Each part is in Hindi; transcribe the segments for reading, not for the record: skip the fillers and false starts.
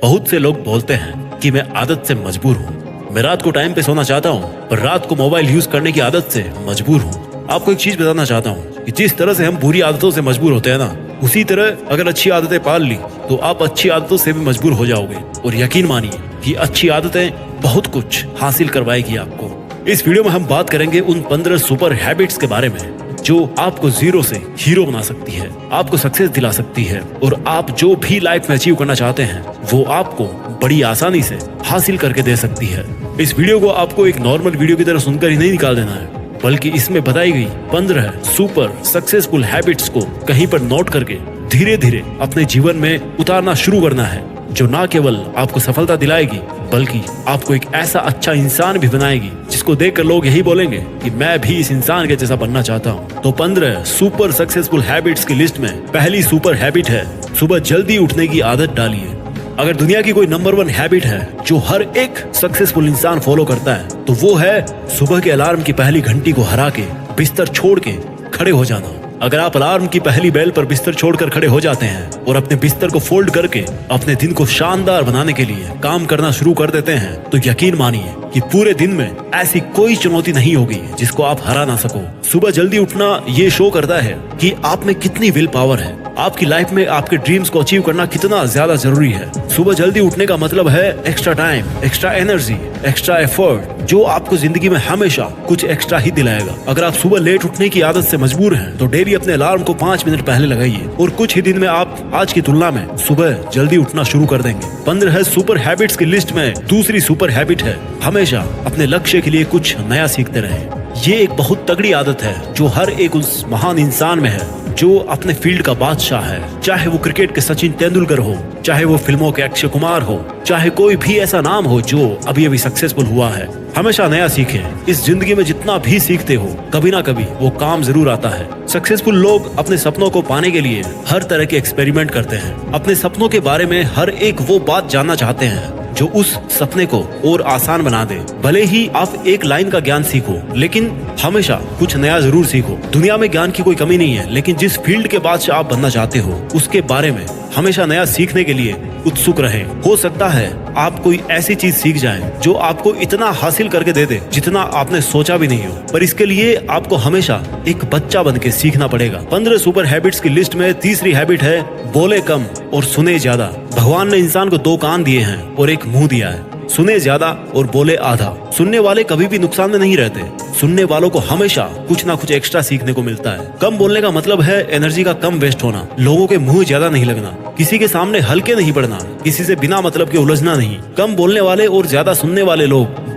बहुत से लोग बोलते हैं कि मैं आदत से मजबूर हूँ, मैं रात को टाइम पे सोना चाहता हूँ पर रात को मोबाइल यूज करने की आदत से मजबूर हूँ। आपको एक चीज बताना चाहता हूँ कि जिस तरह से हम बुरी आदतों से मजबूर होते हैं ना, उसी तरह अगर अच्छी आदतें पाल ली तो आप अच्छी आदतों से भी मजबूर हो जाओगे। और यकीन मानिए कि अच्छी आदतें बहुत कुछ हासिल करवाएगी आपको। इस वीडियो में हम बात करेंगे उन 15 सुपर हैबिट्स के बारे में जो आपको जीरो से हीरो बना सकती है, आपको सक्सेस दिला सकती है और आप जो भी लाइफ में अचीव करना चाहते हैं वो आपको बड़ी आसानी से हासिल करके दे सकती है। इस वीडियो को आपको एक नॉर्मल वीडियो की तरह सुनकर ही नहीं निकाल देना है, बल्कि इसमें बताई गई 15 सुपर सक्सेसफुल हैबिट्स को कहीं पर नोट करके धीरे धीरे अपने जीवन में उतारना शुरू करना है, जो न केवल आपको सफलता दिलाएगी बल्कि आपको एक ऐसा अच्छा इंसान भी बनाएगी जिसको देखकर लोग यही बोलेंगे कि मैं भी इस इंसान के जैसा बनना चाहता हूँ। तो 15 सुपर सक्सेसफुल हैबिट्स की लिस्ट में पहली सुपर हैबिट है सुबह जल्दी उठने की आदत डालिए। अगर दुनिया की कोई नंबर 1 हैबिट है जो हर एक सक्सेसफुल इंसान फॉलो करता है तो वो है सुबह के अलार्म की पहली घंटी को हरा के बिस्तर छोड़ के खड़े हो जाना। अगर आप अलार्म की पहली बेल पर बिस्तर छोड़कर खड़े हो जाते हैं और अपने बिस्तर को फोल्ड करके अपने दिन को शानदार बनाने के लिए काम करना शुरू कर देते हैं तो यकीन मानिए कि पूरे दिन में ऐसी कोई चुनौती नहीं होगी जिसको आप हरा ना सको। सुबह जल्दी उठना ये शो करता है कि आप में कितनी विल पावर है, आपकी लाइफ में आपके ड्रीम्स को अचीव करना कितना ज्यादा जरूरी है। सुबह जल्दी उठने का मतलब है extra time, extra energy, extra effort, जो आपको जिंदगी में हमेशा कुछ एक्स्ट्रा ही दिलाएगा। अगर आप सुबह लेट उठने की आदत से मजबूर हैं तो डेली अपने अलार्म को 5 मिनट पहले लगाइए और कुछ ही दिन में आप आज की तुलना में सुबह जल्दी उठना शुरू कर देंगे। 15 सुपर हैबिट्स की लिस्ट में दूसरी सुपर हैबिट है हमेशा अपने लक्ष्य के लिए कुछ नया सीखते रहें। ये एक बहुत तगड़ी आदत है जो हर एक उस महान इंसान में है जो अपने फील्ड का बादशाह है। चाहे वो क्रिकेट के सचिन तेंदुलकर हो, चाहे वो फिल्मों के अक्षय कुमार हो, चाहे कोई भी ऐसा नाम हो जो अभी अभी सक्सेसफुल हुआ है, हमेशा नया सीखें। इस जिंदगी में जितना भी सीखते हो कभी ना कभी वो काम जरूर आता है। सक्सेसफुल लोग अपने सपनों को पाने के लिए हर तरह के एक्सपेरिमेंट करते हैं। अपने सपनों के बारे में हर एक वो बात जानना चाहते हैं जो उस सपने को और आसान बना दे। भले ही आप एक लाइन का ज्ञान सीखो लेकिन हमेशा कुछ नया जरूर सीखो। दुनिया में ज्ञान की कोई कमी नहीं है, लेकिन जिस फील्ड के बादशाह आप बनना चाहते हो उसके बारे में हमेशा नया सीखने के लिए उत्सुक रहें। हो सकता है आप कोई ऐसी चीज सीख जाएं जो आपको इतना हासिल करके दे दे जितना आपने सोचा भी नहीं हो, पर इसके लिए आपको हमेशा एक बच्चा बन के सीखना पड़ेगा। 15 सुपर हैबिट्स की लिस्ट में तीसरी हैबिट है बोले कम और सुने ज्यादा। भगवान ने इंसान को 2 कान दिए हैं और एक मुंह दिया है। सुने ज्यादा और बोले आधा। सुनने वाले कभी भी नुकसान में नहीं रहते, सुनने वालों को हमेशा कुछ ना कुछ एक्स्ट्रा सीखने को मिलता है। कम बोलने का मतलब है एनर्जी का कम वेस्ट होना, लोगों के मुंह ज्यादा नहीं लगना, किसी के सामने हल्के नहीं पड़ना, किसी से बिना मतलब के उलझना नहीं। कम बोलने वाले और ज्यादा सुनने वाले लोग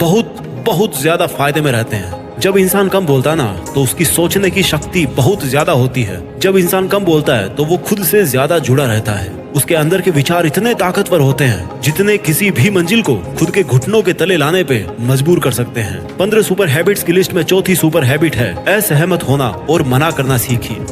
बहुत ज्यादा फायदे में रहते हैं। जब इंसान कम बोलता है ना तो उसकी सोचने की शक्ति बहुत ज्यादा होती है। जब इंसान कम बोलता है तो वो खुद से ज्यादा जुड़ा रहता है। उसके अंदर के विचार इतने ताकतवर होते हैं जितने किसी भी मंजिल को खुद के घुटनों के तले लाने पे मजबूर कर सकते हैं। 15 सुपर हैबिट्स की लिस्ट में चौथी सुपर हैबिट है असहमत होना और मना करना सीखिए।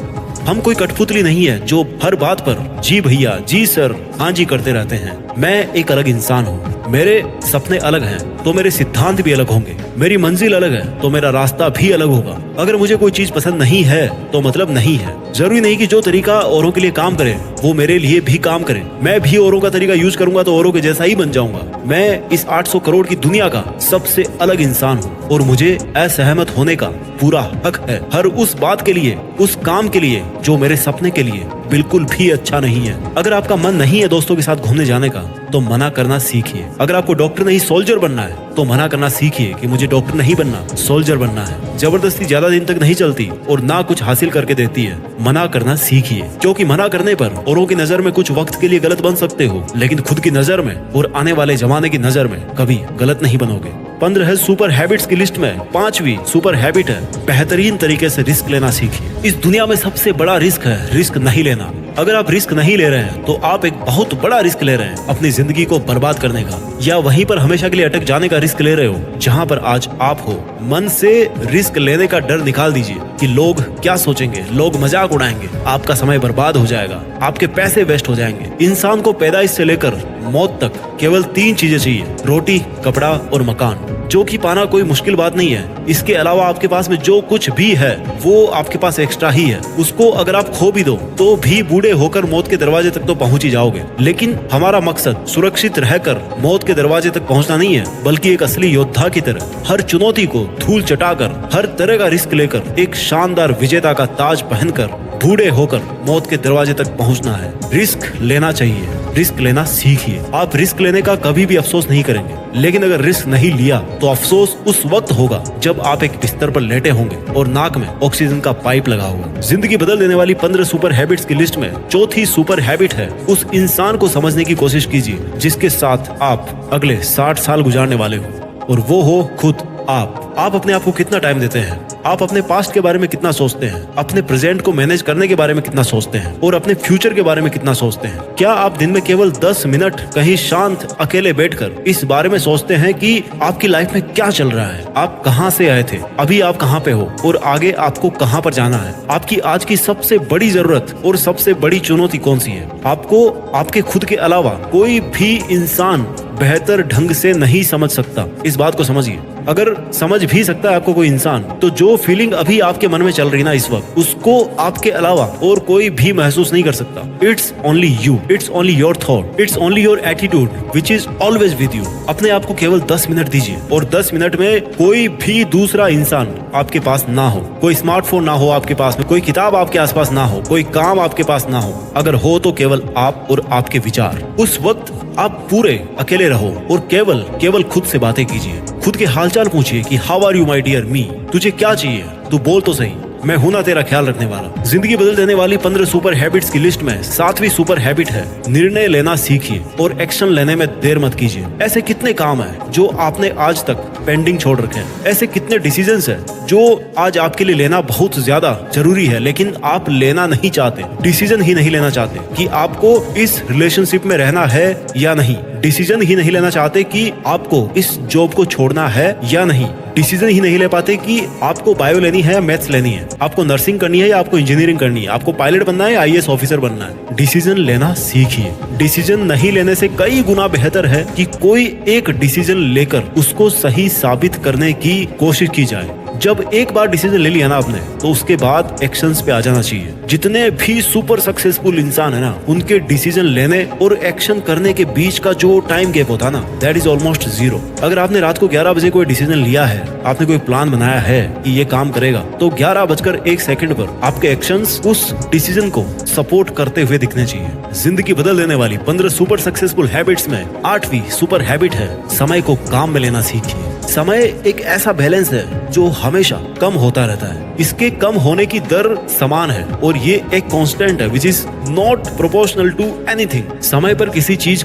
हम कोई कठपुतली नहीं है जो हर बात पर जी भैया, जी सर, हाँ जी करते रहते हैं। मैं एक अलग इंसान हूँ, मेरे सपने अलग हैं तो मेरे सिद्धांत भी अलग होंगे, मेरी मंजिल अलग है तो मेरा रास्ता भी अलग होगा। अगर मुझे कोई चीज पसंद नहीं है तो मतलब नहीं है। जरूरी नहीं कि जो तरीका औरों के लिए काम करे वो मेरे लिए भी काम करे। मैं भी औरों का तरीका यूज करूंगा तो औरों के जैसा ही बन जाऊंगा। मैं इस 800 करोड़ की दुनिया का सबसे अलग इंसान हूँ और मुझे असहमत होने का पूरा हक है हर उस बात के लिए, उस काम के लिए जो मेरे सपने के लिए बिल्कुल भी अच्छा नहीं है। अगर आपका मन नहीं है दोस्तों के साथ घूमने जाने का तो मना करना सीखिए। अगर आपको डॉक्टर नहीं सोल्जर बनना है तो मना करना सीखिए कि मुझे डॉक्टर नहीं बनना, सोल्जर बनना है। जबरदस्ती ज्यादा दिन तक नहीं चलती और ना कुछ हासिल करके देती है। मना करना सीखिए, क्योंकि मना करने पर औरों की नजर में कुछ वक्त के लिए गलत बन सकते हो लेकिन खुद की नजर में और आने वाले जमाने की नजर में कभी गलत नहीं बनोगे। 15 सुपर हैबिट्स की लिस्ट में 5वीं सुपर हैबिट है बेहतरीन तरीके से रिस्क लेना सीखिए। इस दुनिया में सबसे बड़ा रिस्क है रिस्क नहीं लेना। अगर आप रिस्क नहीं ले रहे हैं तो आप एक बहुत बड़ा रिस्क ले रहे हैं अपनी जिंदगी को बर्बाद करने का, या वहीं पर हमेशा के लिए अटक जाने का रिस्क ले रहे हो जहां पर आज आप हो। मन से रिस्क लेने का डर निकाल दीजिए कि लोग क्या सोचेंगे, लोग मजाक उड़ाएंगे, आपका समय बर्बाद हो जाएगा, आपके पैसे वेस्ट हो जाएंगे। इंसान को पैदाइश से लेकर मौत तक केवल 3 चीजें चाहिए, रोटी, कपड़ा और मकान, जो कि पाना कोई मुश्किल बात नहीं है। इसके अलावा आपके पास में जो कुछ भी है वो आपके पास एक्स्ट्रा ही है। उसको अगर आप खो भी दो तो भी बूढ़े होकर मौत के दरवाजे तक तो पहुंच ही जाओगे। लेकिन हमारा मकसद सुरक्षित रहकर मौत के दरवाजे तक पहुंचना नहीं है, बल्कि एक असली योद्धा की तरह हर चुनौती को धूल चटाकर, हर तरह का रिस्क लेकर, एक शानदार विजेता का ताज पहनकर बूढ़े होकर मौत के दरवाजे तक पहुंचना है। रिस्क लेना चाहिए, रिस्क लेना सीखिए। आप रिस्क लेने का कभी भी अफसोस नहीं करेंगे, लेकिन अगर रिस्क नहीं लिया तो अफसोस उस वक्त होगा जब आप एक बिस्तर पर लेटे होंगे और नाक में ऑक्सीजन का पाइप लगा होगा। जिंदगी बदल देने वाली 15 सुपर हैबिट्स की लिस्ट में चौथी सुपर हैबिट है, उस इंसान को समझने की कोशिश कीजिए जिसके साथ आप अगले 60 साल गुजारने वाले हो, और वो हो खुद आप। आप अपने आप को कितना टाइम देते हैं? आप अपने पास्ट के बारे में कितना सोचते हैं? अपने प्रेजेंट को मैनेज करने के बारे में कितना सोचते हैं? और अपने फ्यूचर के बारे में कितना सोचते हैं? क्या आप दिन में केवल 10 मिनट कहीं शांत अकेले बैठकर इस बारे में सोचते हैं कि आपकी लाइफ में क्या चल रहा है, आप कहां से आए थे, अभी आप कहां पे हो और आगे आपको कहां पर जाना है? आपकी आज की सबसे बड़ी जरूरत और सबसे बड़ी चुनौती कौन सी है? आपको आपके खुद के अलावा कोई भी इंसान बेहतर ढंग से नहीं समझ सकता। इस बात को समझिए। अगर समझ भी सकता है आपको कोई इंसान, तो जो फीलिंग अभी आपके मन में चल रही ना इस वक्त, उसको आपके अलावा और कोई भी महसूस नहीं कर सकता। It's only you, it's only your thought, it's only your attitude which is always with you. अपने आप को केवल 10 मिनट दीजिए और 10 मिनट में कोई भी दूसरा इंसान आपके पास ना हो, कोई स्मार्टफोन ना हो आपके पास में, कोई किताब आपके आसपास ना हो, कोई काम आपके पास ना हो। अगर हो तो केवल आप और आपके विचार। उस वक्त आप पूरे अकेले रहो और केवल खुद से बातें कीजिए। खुद के हालचाल पूछिए कि how are you my dear me, तुझे क्या चाहिए, तू बोल तो सही, मैं हूं ना तेरा ख्याल रखने वाला। जिंदगी बदल देने वाली 15 सुपर हैबिट्स की लिस्ट में 7वीं सुपर हैबिट है, निर्णय लेना सीखिए और एक्शन लेने में देर मत कीजिए। ऐसे कितने काम है जो आपने आज तक पेंडिंग छोड़ रखे हैं? ऐसे कितने डिसीजंस है जो आज आपके लिए लेना बहुत ज्यादा जरूरी है, लेकिन आप लेना नहीं चाहते, डिसीजन ही नहीं लेना चाहते कि आपको इस रिलेशनशिप में रहना है या नहीं, डिसीजन ही नहीं लेना चाहते कि आपको इस जॉब को छोड़ना है या नहीं, डिसीजन ही नहीं ले पाते कि आपको बायो लेनी है या मैथ्स लेनी है, आपको नर्सिंग करनी है या आपको इंजीनियरिंग करनी है, आपको पायलट बनना है या आईएएस ऑफिसर बनना है। डिसीजन लेना सीखिए। डिसीजन नहीं लेने से कई गुना बेहतर है कि कोई एक डिसीजन लेकर उसको सही साबित करने की कोशिश की जाए। जब एक बार डिसीजन ले लिया ना आपने, तो उसके बाद एक्शंस पे आ जाना चाहिए। जितने भी सुपर सक्सेसफुल इंसान है ना, उनके डिसीजन लेने और एक्शन करने के बीच का जो टाइम गैप होता है ना, दैट इज ऑलमोस्ट 0। अगर आपने रात को 11 बजे कोई डिसीजन लिया है, आपने कोई प्लान बनाया है कि ये काम करेगा, तो 11:01 पर आपके एक्शंस उस डिसीजन को सपोर्ट करते हुए दिखने चाहिए। जिंदगी बदल देने वाली 15 सुपर सक्सेसफुल हैबिट्स में 8वीं सुपर हैबिट है, समय को काम में लेना सीखिए। समय एक ऐसा बैलेंस है जो हमेशा कम होता रहता है। इसके कम होने की दर समान है और ये एक कांस्टेंट है which is not proportional to anything. समय पर किसी चीज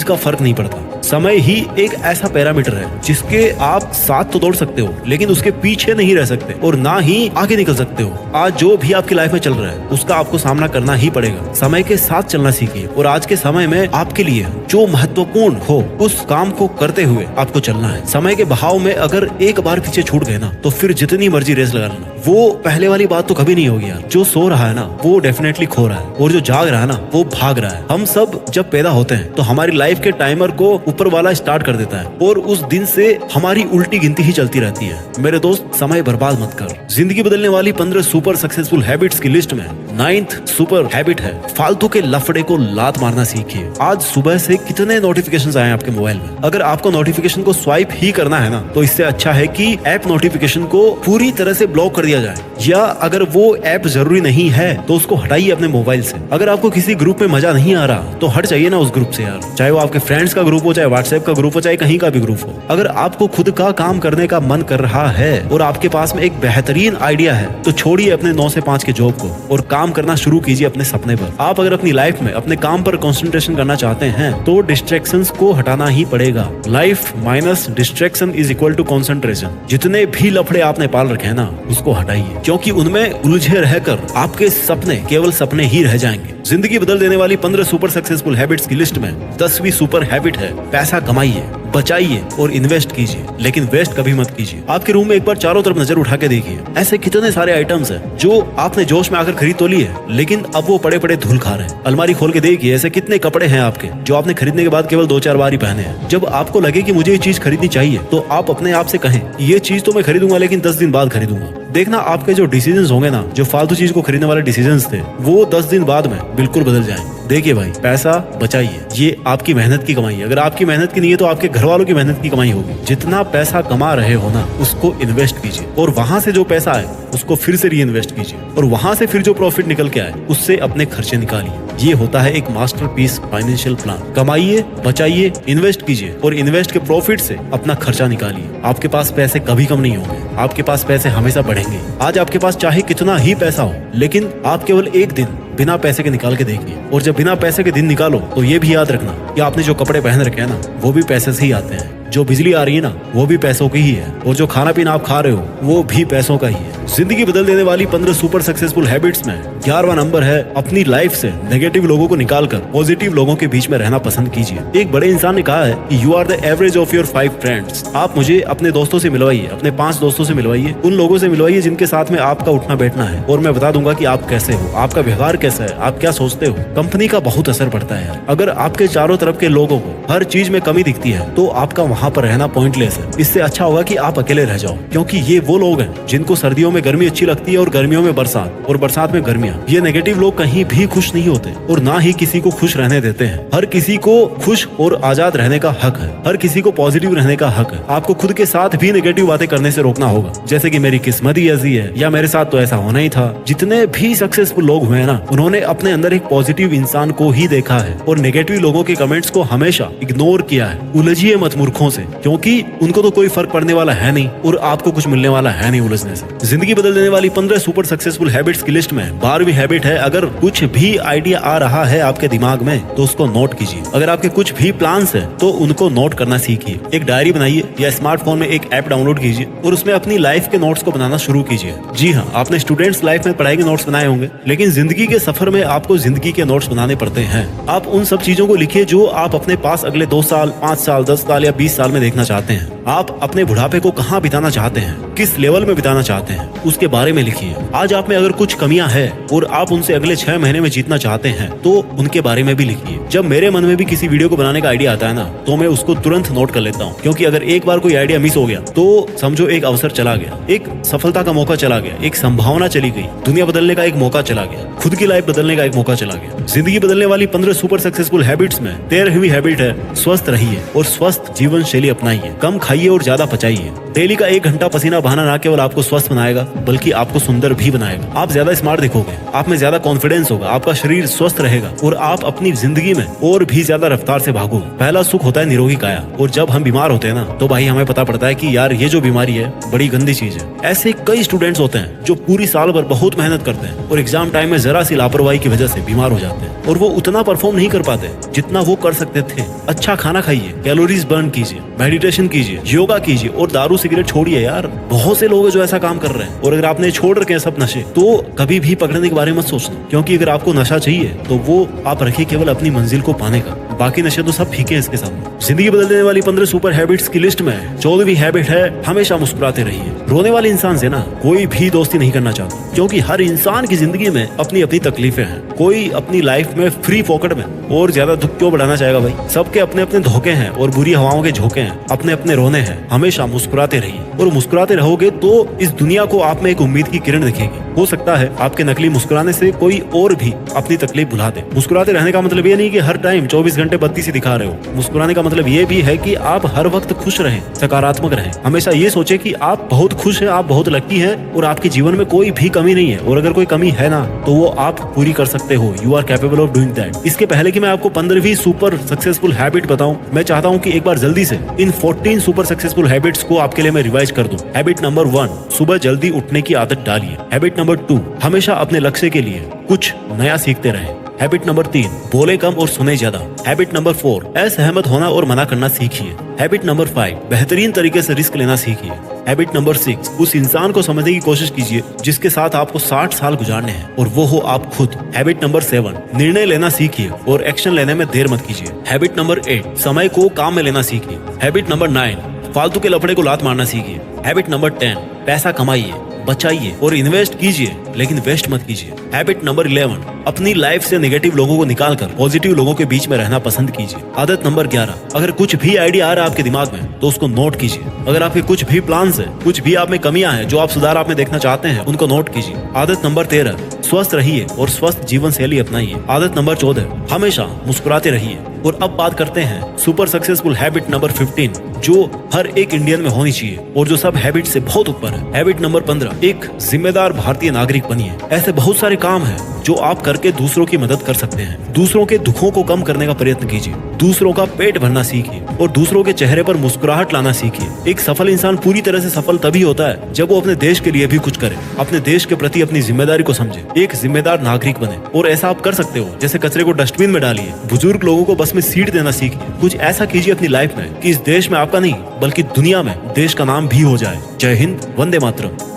का फर्क नहीं पड़ता। समय ही एक ऐसा पैरामीटर है जिसके आप साथ तो दौड़ सकते हो, लेकिन उसके पीछे नहीं रह सकते और ना ही आगे निकल सकते हो। आज जो भी आपकी लाइफ में चल रहा है उसका आपको सामना करना ही पड़ेगा। समय के साथ चलना सीखिए और आज के समय में आपके लिए जो महत्वपूर्ण हो उस काम को करते हुए आपको चलना है। समय के बहाव में अगर एक बार पीछे छूट गए ना, तो फिर जितनी मर्जी रेस लगा लेना, वो पहले वाली बात तो कभी नहीं होगी यार। जो सो रहा है ना वो डेफिनेटली खो रहा है और जो जाग रहा है ना वो भाग रहा है। हम सब जब पैदा होते हैं तो हमारी लाइफ के टाइमर को ऊपर वाला स्टार्ट कर देता है और उस दिन से हमारी उल्टी गिनती ही चलती रहती है। मेरे दोस्त, समय बर्बाद मत कर। जिंदगी बदलने वाली 15 सुपर सक्सेसफुल हैबिट्स की लिस्ट में 9th सुपर हैबिट है, फालतू के लफड़े को लात मारना सीखिए। आज सुबह से कितने नोटिफिकेशंस आए आपके मोबाइल में? अगर आपको नोटिफिकेशन को स्वाइप ही करना है ना, तो इससे अच्छा है कि ऐप नोटिफिकेशन को पूरी तरह से ब्लॉक कर दिया जाए, या अगर वो ऐप जरूरी नहीं है तो उसको हटाइए अपने मोबाइल से। अगर आपको किसी ग्रुप में मजा नहीं आ रहा तो हट जाइए ना उस ग्रुप से यार, चाहे वो आपके फ्रेंड्स का ग्रुप हो, चाहे व्हाट्सएप का ग्रुप हो, चाहे कहीं का भी ग्रुप हो। अगर आपको खुद का काम करने का मन कर रहा है और आपके पास में एक बेहतरीन आइडिया है, तो छोड़िए अपने 9 से 5 के जॉब को और काम करना शुरू कीजिए अपने सपने पर। आप अगर अपनी लाइफ में अपने काम पर कंसंट्रेशन करना चाहते हैं तो डिस्ट्रैक्शंस को हटाना ही पड़ेगा। Life minus distraction is equal to concentration. जितने भी लफड़े आपने पाल रखे हैं ना, उसको हटाइए, क्योंकि उनमें उलझे रहकर आपके सपने केवल सपने ही रह जाएंगे। जिंदगी बदल देने वाली 15 सुपर सक्सेसफुल हैबिट्स की लिस्ट में 10वीं सुपर हैबिट है, पैसा कमाइए, बचाइए और इन्वेस्ट कीजिए, लेकिन वेस्ट कभी मत कीजिए। आपके रूम में एक बार चारों तरफ नजर उठा के देखिए, ऐसे कितने सारे आइटम्स हैं जो आपने जोश में आकर खरीद तो लिए, लेकिन अब वो पड़े पड़े धूल खा रहे हैं। अलमारी खोल के देखिए, ऐसे कितने कपड़े हैं आपके जो आपने खरीदने के बाद केवल 2-4 बार ही पहने हैं। जब आपको लगे कि मुझे ये चीज खरीदनी चाहिए, तो आप अपने आप से कहें कि ये चीज तो मैं खरीदूंगा, लेकिन 10 दिन बाद खरीदूंगा। देखना आपके जो डिसीजंस होंगे ना, जो फालतू चीज को खरीदने वाले डिसीजंस थे, वो 10 दिन बाद में बिल्कुल बदल जाएंगे। देखिए भाई, पैसा बचाइए, ये आपकी मेहनत की कमाई है। अगर आपकी मेहनत की नहीं है तो आपके घर वालों की मेहनत की कमाई होगी। जितना पैसा कमा रहे हो ना, उसको इन्वेस्ट कीजिए, और वहां से जो पैसा आए उसको फिर से री इन्वेस्ट कीजिए, और वहां से फिर जो प्रॉफिट निकल के आए उससे अपने खर्चे निकालिए। ये होता है एक मास्टरपीस फाइनेंशियल प्लान। कमाइए, बचाइए, इन्वेस्ट कीजिए, और इन्वेस्ट के प्रॉफिट से अपना खर्चा निकालिए। आपके पास पैसे कभी कम नहीं होंगे, आपके पास पैसे हमेशा बढ़ेंगे। आज आपके पास चाहे कितना ही पैसा हो, लेकिन आप केवल एक दिन बिना पैसे के निकाल के देखिए, और जब बिना पैसे के दिन निकालो तो ये भी याद रखना कि आपने जो कपड़े पहन रखे हैं ना, वो भी पैसे से ही आते हैं। जो बिजली आ रही है ना, वो भी पैसों की ही है, और जो खाना पीना आप खा रहे हो वो भी पैसों का ही है। जिंदगी बदल देने वाली 15 सुपर सक्सेसफुल हैबिट्स में 11वां नंबर है, अपनी लाइफ से नेगेटिव लोगों को निकालकर पॉजिटिव लोगों के बीच में रहना पसंद कीजिए। एक बड़े इंसान ने कहा है कि you are the average of your 5 friends. आप मुझे अपने दोस्तों से मिलवाइए, अपने 5 दोस्तों से मिलवाइए, उन लोगों से मिलवाइए जिनके साथ में आपका उठना बैठना है, और मैं बता दूंगा कि आप कैसे हो, आपका व्यवहार कैसा है, आप क्या सोचते हो। कंपनी का बहुत असर पड़ता है यार। अगर आपके चारों तरफ के लोगों को हर चीज में कमी दिखती है, तो आपका वहाँ पर रहना पॉइंटलेस है। इससे अच्छा होगा कि आप अकेले रह जाओ, क्योंकि ये वो लोग हैं जिनको सर्दियों में गर्मी अच्छी लगती है और गर्मियों में बरसात, और बरसात में गर्मियाँ। ये नेगेटिव लोग कहीं भी खुश नहीं होते, और ना ही किसी को खुश रहने देते हैं। हर किसी को खुश और आजाद रहने का हक है, हर किसी को पॉजिटिव रहने का हक है। आपको खुद के साथ भी नेगेटिव बातें करने से रोकना होगा, जैसे कि मेरी किस्मत ही ऐसी है, या मेरे साथ तो ऐसा होना ही था। जितने भी सक्सेसफुल लोग हुए हैं ना, उन्होंने अपने अंदर एक पॉजिटिव इंसान को ही देखा है, और नेगेटिव लोगों के कमेंट्स को हमेशा इग्नोर किया है। उलझिए मत मूर्खों से, क्योंकि उनको तो कोई फर्क पड़ने वाला है नहीं, और आपको कुछ मिलने वाला है नहीं उलझने से। जिंदगी बदल देने वाली 15 सुपर सक्सेसफुल हैबिट्स की लिस्ट में 12वीं हैबिट है, अगर कुछ भी आइडिया आ रहा है आपके दिमाग में तो उसको नोट कीजिए। अगर आपके कुछ भी प्लान्स है तो उनको नोट करना सीखिए। एक डायरी बनाइए, या स्मार्टफोन में एक ऐप डाउनलोड कीजिए, और उसमें अपनी लाइफ के नोट्स को बनाना शुरू कीजिए। जी हाँ, आपने स्टूडेंट्स लाइफ में पढ़ाई के नोट्स बनाए होंगे, लेकिन जिंदगी के सफर में आपको जिंदगी के नोट्स बनाने पड़ते हैं। आप उन सब चीजों को लिखिए जो आप अपने पास अगले 2 साल, 5 साल, 10 साल या 20 साल में देखना चाहते हैं। आप अपने बुढ़ापे को कहाँ बिताना चाहते हैं, किस लेवल में बिताना चाहते हैं, उसके बारे में लिखिए। आज आप में अगर कुछ कमियां हैं और आप उनसे अगले 6 महीने में जीतना चाहते हैं, तो उनके बारे में भी लिखिए। जब मेरे मन में भी किसी वीडियो को बनाने का आइडिया आता है ना, तो मैं उसको तुरंत नोट कर लेता हूँ, क्योंकि अगर एक बार कोई आइडिया मिस हो गया तो समझो एक अवसर चला गया, एक सफलता का मौका चला गया, एक संभावना चली गई, दुनिया बदलने का एक मौका चला गया, खुद की लाइफ बदलने का एक मौका चला गया। जिंदगी बदलने वाली 15 सुपर सक्सेसफुल हैबिट्स में 13वीं हैबिट है, स्वस्थ रहिए और स्वस्थ जीवन शैली अपनाइए। कम खाइए और ज्यादा पचाइए। डेली का 1 घंटा पसीना बहाना ना केवल आपको स्वस्थ बनाएगा, बल्कि आपको सुंदर भी बनाएगा। आप ज्यादा स्मार्ट दिखोगे, आप में ज्यादा कॉन्फिडेंस होगा, आपका शरीर स्वस्थ रहेगा, और आप अपनी जिंदगी में और भी ज्यादा रफ्तार से भागोगे। पहला सुख होता है निरोगी काया, और जब हम बीमार होते हैं ना, तो भाई हमें पता पड़ता है कि यार ये जो बीमारी है बड़ी गंदी चीज है। ऐसे कई स्टूडेंट्स होते हैं जो पूरी साल भर बहुत मेहनत करते हैं, और एग्जाम टाइम में जरा सी लापरवाही की वजह से बीमार हो जाते हैं, और वो उतना परफॉर्म नहीं कर पाते जितना वो कर सकते थे। अच्छा खाना खाइए, कैलोरीज बर्न कीजिए, मेडिटेशन कीजिए, योगा कीजिए, और दारू सिगरेट छोड़िए यार। बहुत से लोग हैं जो ऐसा काम कर रहे हैं, और अगर आपने छोड़ रखे हैं सब नशे, तो कभी भी पकड़ने के बारे में मत सोचना, क्योंकि अगर आपको नशा चाहिए तो वो आप रखिए केवल अपनी मंजिल को पाने का, बाकी नशे तो सब फीके हैं इसके सामने। जिंदगी बदल देने वाली 15 सुपर हैबिट्स की लिस्ट में 14वीं हैबिट है, हमेशा मुस्कुराते रहिए। रोने वाले इंसान से ना कोई भी दोस्ती नहीं करना चाहता, क्योंकि हर इंसान की जिंदगी में अपनी अपनी तकलीफें हैं। कोई अपनी लाइफ में फ्री पॉकेट में और ज्यादा दुख क्यों बढ़ाना चाहेगा भाई। सबके अपने अपने धोखे हैं और बुरी हवाओं के झोंके हैं, अपने अपने रोने हैं। हमेशा मुस्कुराते रहिए, और मुस्कुराते रहोगे तो इस दुनिया को आप में एक उम्मीद की किरण दिखेगी। हो सकता है आपके नकली मुस्कुराने से कोई और भी अपनी तकलीफ भुला दे। मुस्कुराते रहने का मतलब ये नहीं कि हर टाइम 24 घंटे बत्ती सी दिखा रहे हो। मुस्कुराने का मतलब ये भी है कि आप हर वक्त खुश रहें, सकारात्मक रहें। हमेशा ये सोचे कि आप बहुत खुश हैं, आप बहुत लकी हैं, और आपके जीवन में कोई भी कमी नहीं है, और अगर कोई कमी है ना, तो वो आप पूरी कर सकते हो। You are capable of doing that. इसके पहले कि मैं आपको 15वीं सुपर सक्सेसफुल हैबिट बताऊं, मैं चाहता हूं कि एक बार जल्दी से इन 14 सुपर सक्सेसफुल हैबिट्स को आपके लिए मैं रिवाइज कर दूं। हैबिट नंबर 1, सुबह जल्दी उठने की आदत डालिए। हैबिट नंबर 2, हमेशा अपने लक्ष्य के लिए कुछ नया सीखते रहें। हैबिट नंबर 3, बोले कम और सुने ज्यादा। हैबिट नंबर 4, असहमत होना और मना करना सीखिए। हैबिट नंबर 5, बेहतरीन तरीके से रिस्क लेना सीखिए। हैबिट नंबर 6, उस इंसान को समझने की कोशिश कीजिए जिसके साथ आपको 60 साल गुजारने हैं और वो हो आप खुद। हैबिट नंबर 7, निर्णय लेना सीखिए और एक्शन लेने में देर मत कीजिए। हैबिट नंबर 8, समय को काम में लेना सीखिए। हैबिट नंबर 9, फालतू के लफड़े को लात मारना सीखिए। हैबिट नंबर 10, पैसा कमाइए, बचाइए और इन्वेस्ट कीजिए लेकिन वेस्ट मत कीजिए। हैबिट नंबर 11, अपनी लाइफ से नेगेटिव लोगों को निकालकर पॉजिटिव लोगों के बीच में रहना पसंद कीजिए। आदत नंबर 11, अगर कुछ भी आइडिया आ रहा है आपके दिमाग में तो उसको नोट कीजिए। अगर आपके कुछ भी प्लान्स है, कुछ भी आप में कमियां हैं जो आप सुधार आप में देखना चाहते हैं, उनको नोट कीजिए। आदत नंबर 13, स्वस्थ रहिए और स्वस्थ जीवन शैली अपनाइए। आदत नंबर 14, हमेशा मुस्कुराते रहिए। और अब बात करते हैं सुपर सक्सेसफुल हैबिट नंबर 15, जो हर एक इंडियन में होनी चाहिए और जो सब हैबिट से बहुत ऊपर है। हैबिट नंबर 15, एक जिम्मेदार भारतीय नागरिक बनिए। ऐसे बहुत सारे काम हैं जो आप करके दूसरों की मदद कर सकते हैं। दूसरों के दुखों को कम करने का प्रयत्न कीजिए, दूसरों का पेट भरना सीखिए और दूसरों के चेहरे पर मुस्कुराहट लाना सीखिए। एक सफल इंसान पूरी तरह से सफल तभी होता है जब वो अपने देश के लिए भी कुछ करे, अपने देश के प्रति अपनी जिम्मेदारी को समझे, एक जिम्मेदार नागरिक बने। और ऐसा आप कर सकते हो, जैसे कचरे को डस्टबिन में डालिए, बुजुर्ग लोगों को बस में सीट देना सीखिए। कुछ ऐसा कीजिए अपनी लाइफ में कि इस देश में आपका नहीं बल्कि दुनिया में देश का नाम भी हो जाए। जय हिंद, वंदे मातरम।